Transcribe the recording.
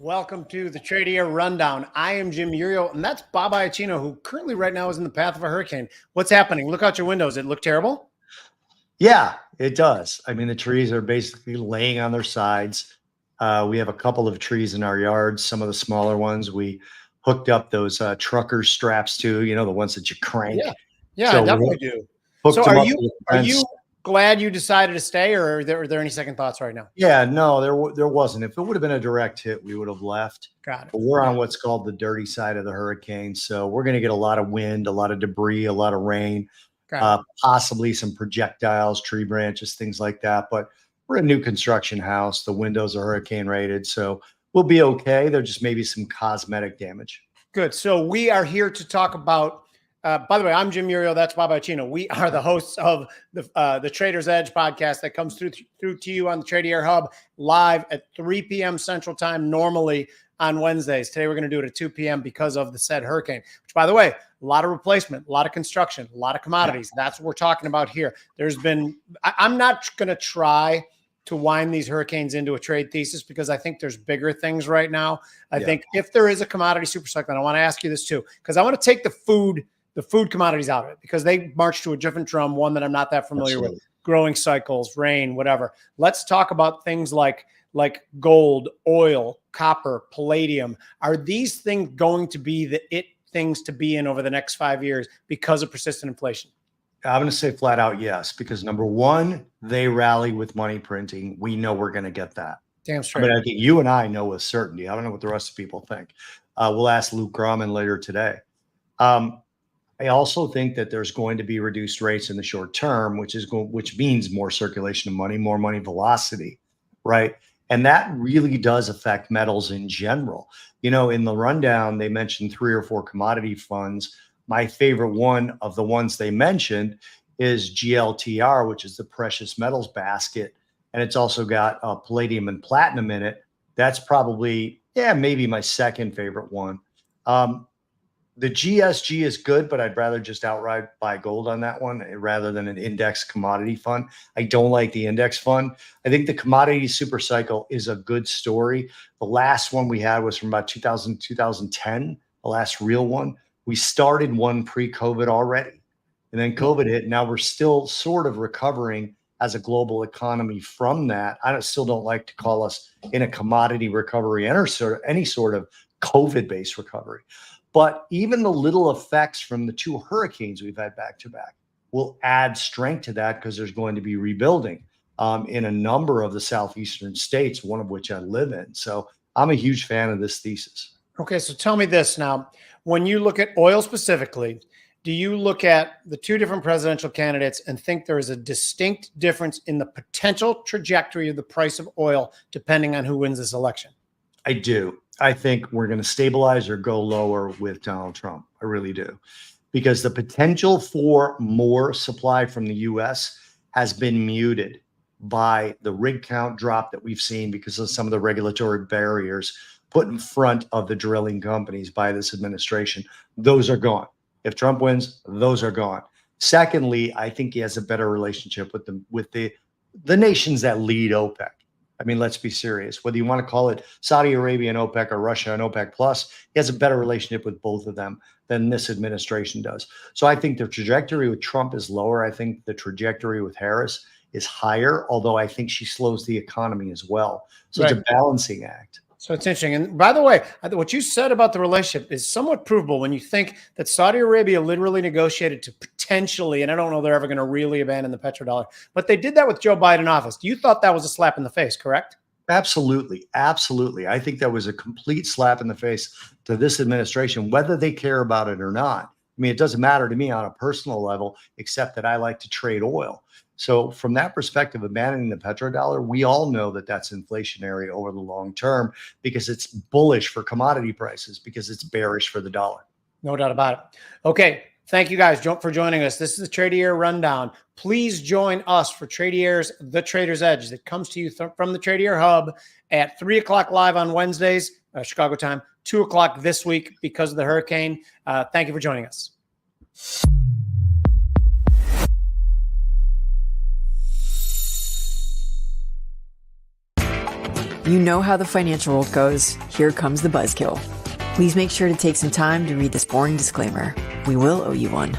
Welcome to the Tradier Rundown. I am Jim Uriel, and that's Bob Iacchino, who currently right now is in the path of a hurricane. What's happening? Look out your windows. It look terrible? Yeah, it does. I mean, the trees are basically laying on their sides. We have a couple of trees in our yards. Some of the smaller ones we hooked up those trucker straps to, the ones that you crank. Yeah, so I definitely do. Hooked So them are up you to the are fence. you glad you decided to stay, or are there any second thoughts right now? Yeah, no, there wasn't. If it would have been a direct hit, we would have left. Got it. But we're on what's called the dirty side of the hurricane. So we're going to get a lot of wind, a lot of debris, a lot of rain, possibly some projectiles, tree branches, things like that. But we're a new construction house. The windows are hurricane rated. So we'll be okay. There just may be some cosmetic damage. Good. So we are here to talk about, by the way, I'm Jim Uriel. That's Bob Iacchino. We are the hosts of the Trader's Edge podcast that comes through to you on the Tradier Hub live at 3 p.m. Central Time, normally on Wednesdays. Today, we're going to do it at 2 p.m. because of the said hurricane, which, by the way, a lot of replacement, a lot of construction, a lot of commodities. That's what we're talking about here. There's been, I'm not going to try to wind these hurricanes into a trade thesis because I think there's bigger things right now. I think if there is a commodity supercycle, and I want to ask you this too, because I want to take the food commodities out of it because they march to a different drum, one that I'm not that familiar with, growing cycles, rain, whatever. Let's talk about things like gold, oil, copper, palladium. Are these things going to be the things to be in over the next 5 years because of persistent inflation? I'm going to say flat out yes, because number one, they rally with money printing. We know we're going to get that. Damn straight. I mean, I think you and I know with certainty. I don't know what the rest of people think. We'll ask Luke Grumman later today. I also think that there's going to be reduced rates in the short term, which means more circulation of money, more money velocity, right? And that really does affect metals in general. In the rundown, they mentioned 3 or 4 commodity funds. My favorite one of the ones they mentioned is GLTR, which is the precious metals basket. And it's also got palladium and platinum in it. That's probably, maybe my second favorite one. The GSG is good, but I'd rather just outright buy gold on that one rather than an index commodity fund. I don't like the index fund. I think the Commodities Supercycle is a good story. The last one we had was from about 2000, 2010, the last real one. We started one pre-COVID already, and then COVID hit. Now we're still sort of recovering as a global economy from that. I still don't like to call us in a commodity recovery or any sort of COVID-based recovery. But even the little effects from the 2 hurricanes we've had back to back will add strength to that because there's going to be rebuilding in a number of the southeastern states, one of which I live in. So I'm a huge fan of this thesis. Okay, so tell me this now. When you look at oil specifically, do you look at the 2 different presidential candidates and think there is a distinct difference in the potential trajectory of the price of oil depending on who wins this election? I do. I think we're going to stabilize or go lower with Donald Trump. I really do. Because the potential for more supply from the U.S. has been muted by the rig count drop that we've seen because of some of the regulatory barriers put in front of the drilling companies by this administration. Those are gone. If Trump wins, those are gone. Secondly, I think he has a better relationship with the nations that lead OPEC. I mean, let's be serious. Whether you want to call it Saudi Arabia and OPEC or Russia and OPEC plus, he has a better relationship with both of them than this administration does. So I think the trajectory with Trump is lower. I think the trajectory with Harris is higher, although I think she slows the economy as well. So It's a balancing act. So it's interesting. And by the way, what you said about the relationship is somewhat provable when you think that Saudi Arabia literally negotiated to potentially, and I don't know they're ever going to really abandon the petrodollar, but they did that with Joe Biden in office. You thought that was a slap in the face, correct? Absolutely. Absolutely. I think that was a complete slap in the face to this administration, whether they care about it or not. I mean, it doesn't matter to me on a personal level, except that I like to trade oil. So from that perspective, abandoning the petrodollar, we all know that that's inflationary over the long term because it's bullish for commodity prices, because it's bearish for the dollar. No doubt about it. Okay. Thank you guys for joining us. This is the Tradier Rundown. Please join us for Tradier's The Trader's Edge that comes to you from the Tradier Hub at 3 o'clock live on Wednesdays, Chicago time, 2 o'clock this week because of the hurricane. Thank you for joining us. You know how the financial world goes. Here comes the buzzkill. Please make sure to take some time to read this boring disclaimer. We will owe you one.